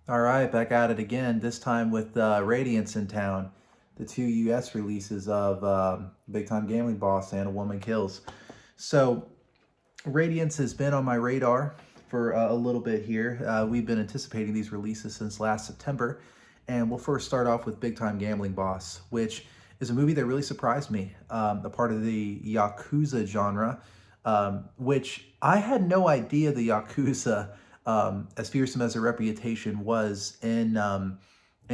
All right, back at it again, this time with Radiance in town. The two US releases of Big Time Gambling Boss and A Woman Kills. So, Radiance has been on my radar for a little bit here. We've been anticipating these releases since last September. And we'll first start off with Big Time Gambling Boss, which is a movie that really surprised me. A part of the Yakuza genre, which I had no idea the Yakuza, as fearsome as their reputation was in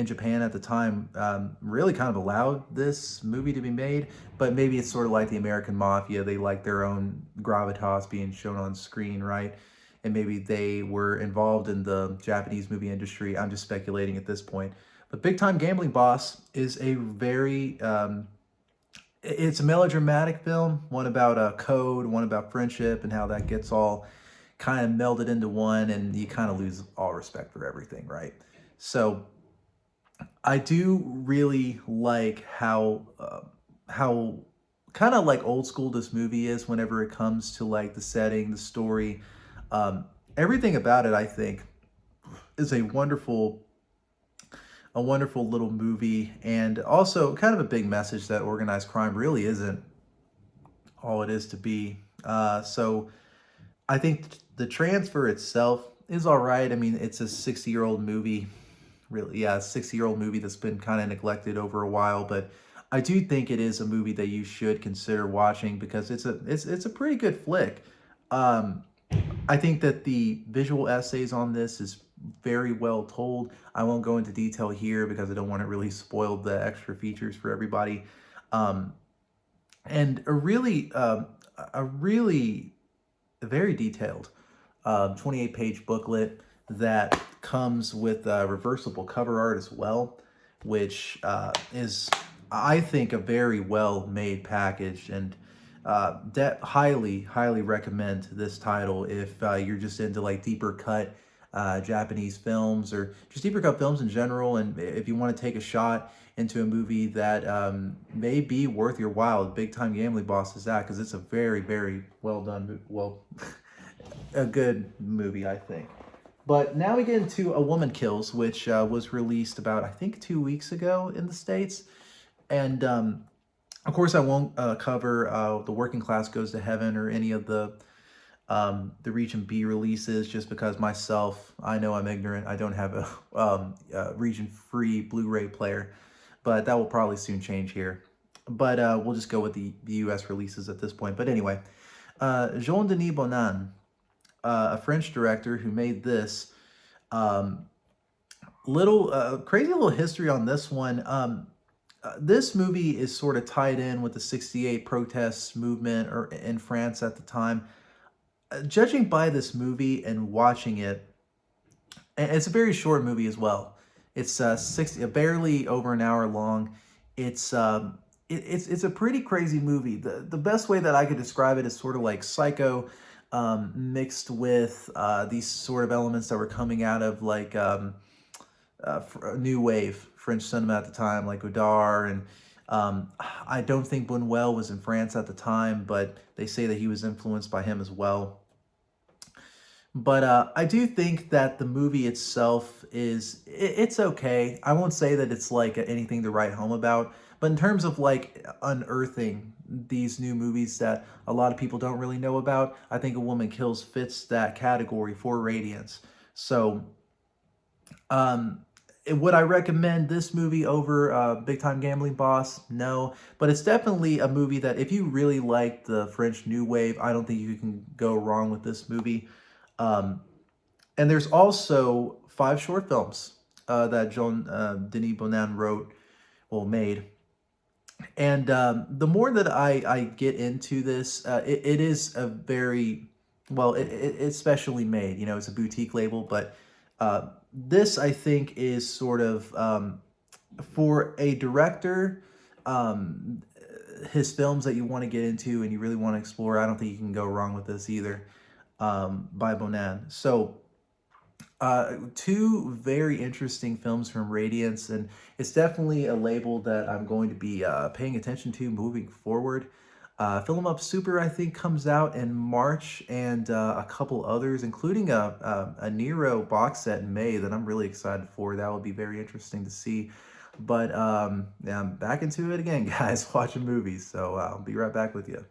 Japan at the time, really kind of allowed this movie to be made. But maybe it's sort of like the American Mafia. They like their own gravitas being shown on screen, right? And maybe they were involved in the Japanese movie industry. I'm just speculating at this point. But Big Time Gambling Boss is a very it's a melodramatic film, one about a code, one about friendship, and how that gets all kind of melded into one, and you kind of lose all respect for everything, right? So I do really like how kind of like old school this movie is whenever it comes to like the setting, the story, um, everything about it. I think is a wonderful little movie, and also kind of a big message that organized crime really isn't all it is to be. So I think the transfer itself is all right. I mean, it's a 60-year-old movie, really. Yeah, a 60-year-old movie that's been kind of neglected over a while, but I do think it is a movie that you should consider watching because it's a pretty good flick. Um, I think that the visual essays on this is very well told. I won't go into detail here because I don't want to really spoil the extra features for everybody. Um, and a really very detailed 28-page booklet that comes with reversible cover art as well, which is, I think, a very well made package. And that highly recommend this title if you're just into like deeper cut Japanese films or just deeper cut films in general, and if you want to take a shot into a movie that may be worth your while. Big Time Gambling Boss is that because it's a very well done, a good movie, I think. But now we get into A Woman Kills, which was released about, I think, 2 weeks ago in the States. And of course, I won't cover The Working Class Goes to Heaven or any of the Region B releases just because myself, I know I'm ignorant. I don't have a region free Blu ray player, but that will probably soon change here. But we'll just go with the US releases at this point. But anyway, Jean Denis Bonan, a French director who made this. Um, little crazy little history on this one. This movie is sort of tied in with the '68 protests movement or in France at the time. Judging by this movie and watching it, it's a very short movie as well. It's 60, barely over an hour long. It's it's a pretty crazy movie. The best way that I could describe it is sort of like Psycho, mixed with these sort of elements that were coming out of like new wave French cinema at the time, like Godard. And I don't think Buñuel was in France at the time, but they say that he was influenced by him as well. But I do think that the movie itself it's okay. I won't say that it's like anything to write home about, but in terms of like unearthing these new movies that a lot of people don't really know about, I think A Woman Kills fits that category for Radiance. So, would I recommend this movie over Big Time Gambling Boss? No, but it's definitely a movie that if you really like the French New Wave, I don't think you can go wrong with this movie. Um, and there's also five short films that Jean Denis Bonan wrote, well, made. And the more that I get into this, it is a very, well, it's specially made. You know, it's a boutique label, but this, I think, is sort of for a director, um, his films that you want to get into and you really want to explore. I don't think you can go wrong with this either, by Bonan. So two very interesting films from Radiance, and it's definitely a label that I'm going to be paying attention to moving forward. Fill 'Em Up Super, I think, comes out in March, and a couple others, including a Nero box set in May that I'm really excited for. That would be very interesting to see. But yeah, I'm back into it again, guys, watching movies. So I'll be right back with you.